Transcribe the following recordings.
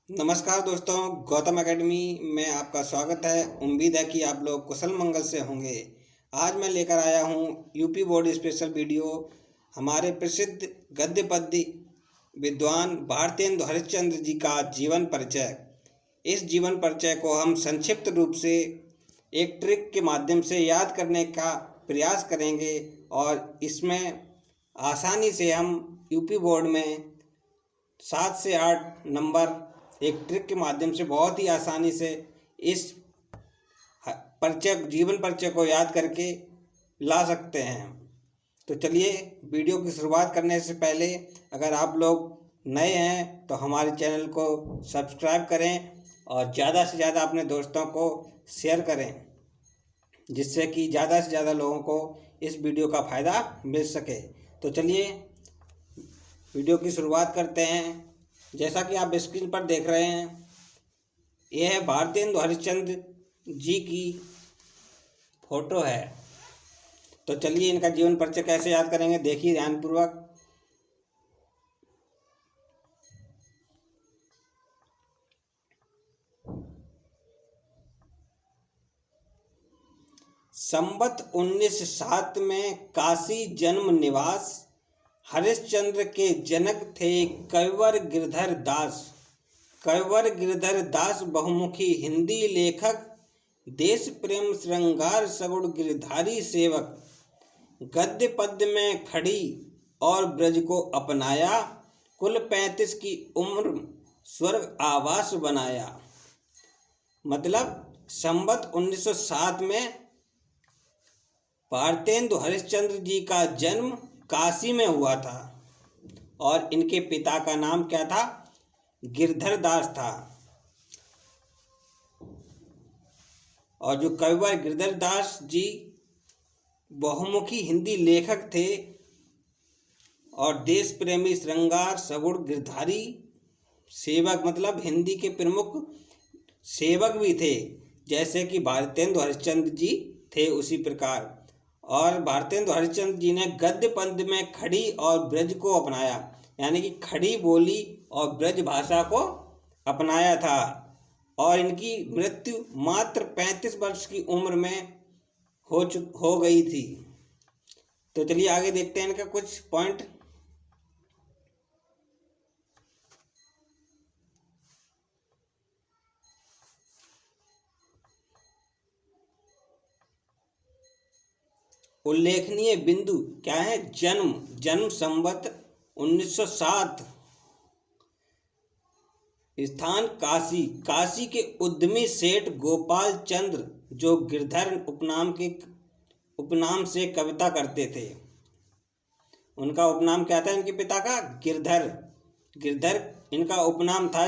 नमस्कार दोस्तों, गौतम एकेडमी में आपका स्वागत है। उम्मीद है कि आप लोग कुशल मंगल से होंगे। आज मैं लेकर आया हूँ यूपी बोर्ड स्पेशल वीडियो हमारे प्रसिद्ध गद्य पद्य विद्वान भारतेंदु हरिश्चंद्र जी का जीवन परिचय। इस जीवन परिचय को हम संक्षिप्त रूप से एक ट्रिक के माध्यम से याद करने का प्रयास करेंगे और इसमें आसानी से हम यूपी बोर्ड में 7 से 8 नंबर एक ट्रिक के माध्यम से बहुत ही आसानी से इस जीवन परिचय को याद करके ला सकते हैं। तो चलिए वीडियो की शुरुआत करने से पहले अगर आप लोग नए हैं तो हमारे चैनल को सब्सक्राइब करें और ज़्यादा से ज़्यादा अपने दोस्तों को शेयर करें, जिससे कि ज़्यादा से ज़्यादा लोगों को इस वीडियो का फ़ायदा मिल सके। तो चलिए वीडियो की शुरुआत करते हैं। जैसा कि आप स्क्रीन पर देख रहे हैं, यह भारतेंदु हरिश्चंद्र जी की फोटो है। तो चलिए इनका जीवन परिचय कैसे याद करेंगे, देखिए ध्यानपूर्वक। संवत 1907 में काशी जन्म निवास। हरिश्चंद्र के जनक थे कविवर गिरधर दास। कविवर गिरधर दास बहुमुखी हिंदी लेखक, देश प्रेम श्रृंगार सगुण गिरधारी सेवक। गद्य पद्य में खड़ी और ब्रज को अपनाया, कुल 35 की उम्र स्वर्ग आवास बनाया। मतलब संवत 1907 में भारतेंदु हरिश्चंद्र जी का जन्म काशी में हुआ था और इनके पिता का नाम क्या था? गिरधर दास था। और जो कविवर गिरधर दास जी बहुमुखी हिंदी लेखक थे और देश प्रेमी श्रृंगार सगुण गिरधारी सेवक, मतलब हिंदी के प्रमुख सेवक भी थे, जैसे कि भारतेंदु हरिश्चंद्र जी थे उसी प्रकार। और भारतेंदु हरिश्चंद्र जी ने गद्य पद्य में खड़ी और ब्रज को अपनाया, यानी कि खड़ी बोली और ब्रज भाषा को अपनाया था। और इनकी मृत्यु मात्र 35 वर्ष की उम्र में हो गई थी। तो चलिए आगे देखते हैं इनका कुछ पॉइंट। उल्लेखनीय बिंदु क्या है? जन्म संवत 1907, स्थान काशी। काशी के उद्यमी सेठ गोपाल चंद्र, जो गिरधर उपनाम से कविता करते थे। उनका उपनाम क्या था इनके पिता का? गिरधर। गिरधर इनका उपनाम था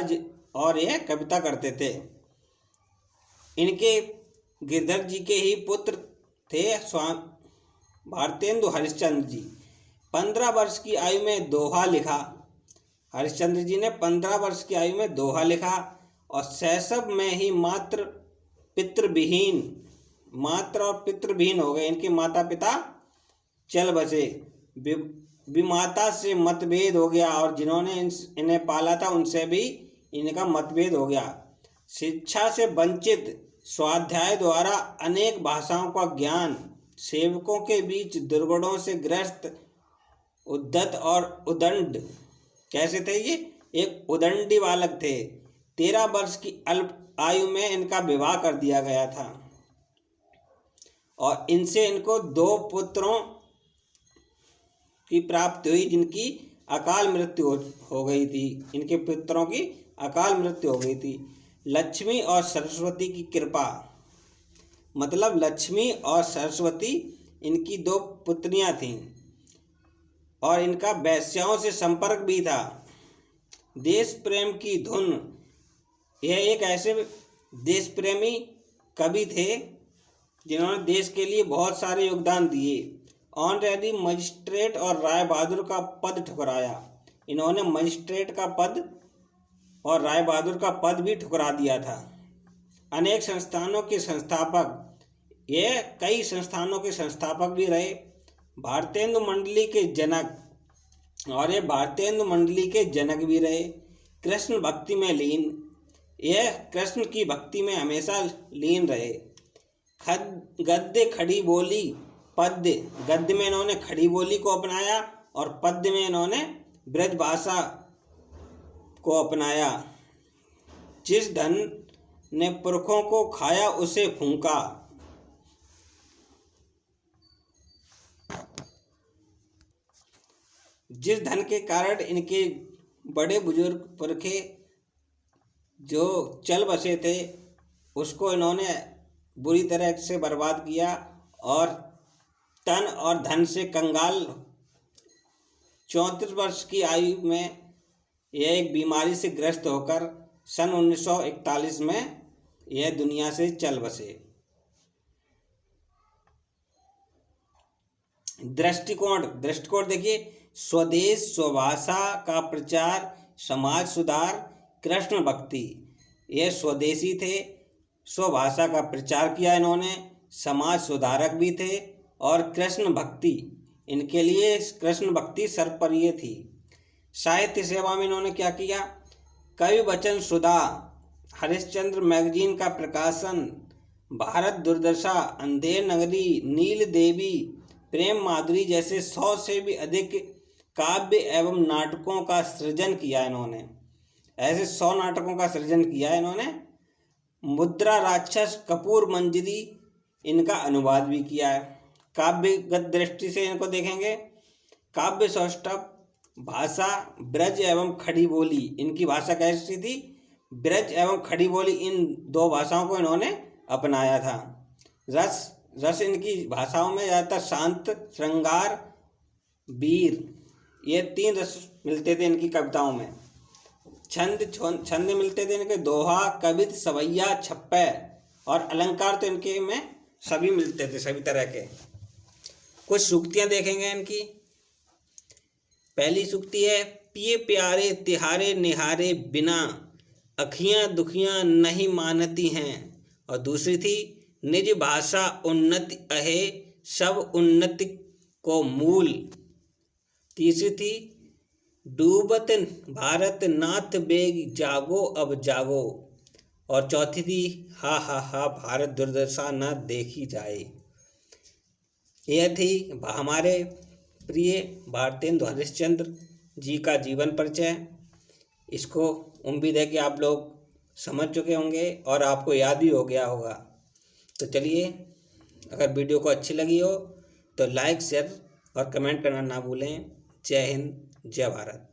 और यह कविता करते थे। इनके गिरधर जी के ही पुत्र थे भारतेंदु हरिश्चंद्र जी। 15 वर्ष की आयु में दोहा लिखा। हरिश्चंद्र जी ने 15 वर्ष की आयु में दोहा लिखा और शैशव में ही मात्र और पितृविहीन हो गए। इनके माता पिता चल बसे। विमाता से मतभेद हो गया और जिन्होंने इन्हें पाला था उनसे भी इनका मतभेद हो गया। शिक्षा से वंचित, स्वाध्याय द्वारा अनेक भाषाओं का ज्ञान, सेवकों के बीच दुर्गुणों से ग्रस्त, उद्धत और उदंड। कैसे थे ये? एक उदंडी बालक थे। 13 वर्ष की अल्प आयु में इनका विवाह कर दिया गया था और इनसे इनको 2 पुत्रों की प्राप्ति हुई, जिनकी अकाल मृत्यु हो गई थी। इनके पुत्रों की अकाल मृत्यु हो गई थी। लक्ष्मी और सरस्वती की कृपा, मतलब लक्ष्मी और सरस्वती इनकी 2 पुत्रियां थीं और इनका वैश्याओं से संपर्क भी था। देश प्रेम की धुन, यह एक ऐसे देश प्रेमी कवि थे जिन्होंने देश के लिए बहुत सारे योगदान दिए। ऑनरेरी मजिस्ट्रेट और राय बहादुर का पद ठुकराया। इन्होंने मजिस्ट्रेट का पद और राय बहादुर का पद भी ठुकरा दिया था। अनेक संस्थानों के संस्थापक, ये कई संस्थानों के संस्थापक भी रहे। भारतेंदु मंडली के जनक, और ये भारतेंदु मंडली के जनक भी रहे। कृष्ण भक्ति में लीन, यह कृष्ण की भक्ति में हमेशा लीन रहे। गद्य खड़ी बोली पद्य, गद्य में इन्होंने खड़ी बोली को अपनाया और पद्य में इन्होंने ब्रज भाषा को अपनाया। जिस धन ने पुरखों को खाया उसे फूंका, जिस धन के कारण इनके बड़े बुजुर्ग पुरखे जो चल बसे थे उसको इन्होंने बुरी तरह से बर्बाद किया और तन और धन से कंगाल 34 वर्ष की आयु में यह एक बीमारी से ग्रस्त होकर सन 1941 में यह दुनिया से चल बसे। दृष्टिकोण देखिए, स्वदेश स्वभाषा का प्रचार, समाज सुधार, कृष्ण भक्ति। ये स्वदेशी थे, स्वभाषा का प्रचार किया इन्होंने, समाज सुधारक भी थे और कृष्ण भक्ति, इनके लिए कृष्ण भक्ति सर्वप्रिय थी। साहित्य सेवा में इन्होंने क्या किया? कवि वचन सुधा, हरिश्चंद्र मैगजीन का प्रकाशन, भारत दुर्दशा, अंधेर नगरी, नील देवी, प्रेम माधुरी जैसे 100 से भी अधिक काव्य एवं नाटकों का सृजन किया इन्होंने। ऐसे 100 नाटकों का सृजन किया इन्होंने। मुद्रा राक्षस, कपूर मंजरी, इनका अनुवाद भी किया है। काव्यगत दृष्टि से इनको देखेंगे, काव्य सौष्ठव, भाषा ब्रज एवं खड़ी बोली, इनकी भाषा कैसी थी? ब्रज एवं खड़ी बोली, इन दो भाषाओं को इन्होंने अपनाया था। रस इनकी भाषाओं में ज़्यादातर शांत, श्रृंगार, वीर, ये 3 रस मिलते थे इनकी कविताओं में। छंद मिलते थे इनके, दोहा, कवित, सवैया, छप्पे, और अलंकार तो इनके में सभी मिलते थे, सभी तरह के। कुछ सूक्तियाँ देखेंगे इनकी। पहली सूक्ति है, पिए प्यारे तिहारे निहारे बिना, अखियाँ दुखियाँ नहीं मानती हैं। और दूसरी थी, निज भाषा उन्नति अहे सब उन्नति को मूल। तीसरी थी, डूबत भारत नाथ बेग जागो अब जागो। और चौथी थी, हा हा हा भारत दुर्दशा न देखी जाए। यह थी हमारे प्रिय भारतेंदु हरिश्चंद्र जी का जीवन परिचय। इसको उम्मीद है कि आप लोग समझ चुके होंगे और आपको याद भी हो गया होगा। तो चलिए, अगर वीडियो को अच्छी लगी हो तो लाइक, शेयर और कमेंट करना ना भूलें। जय हिंद, जय भारत।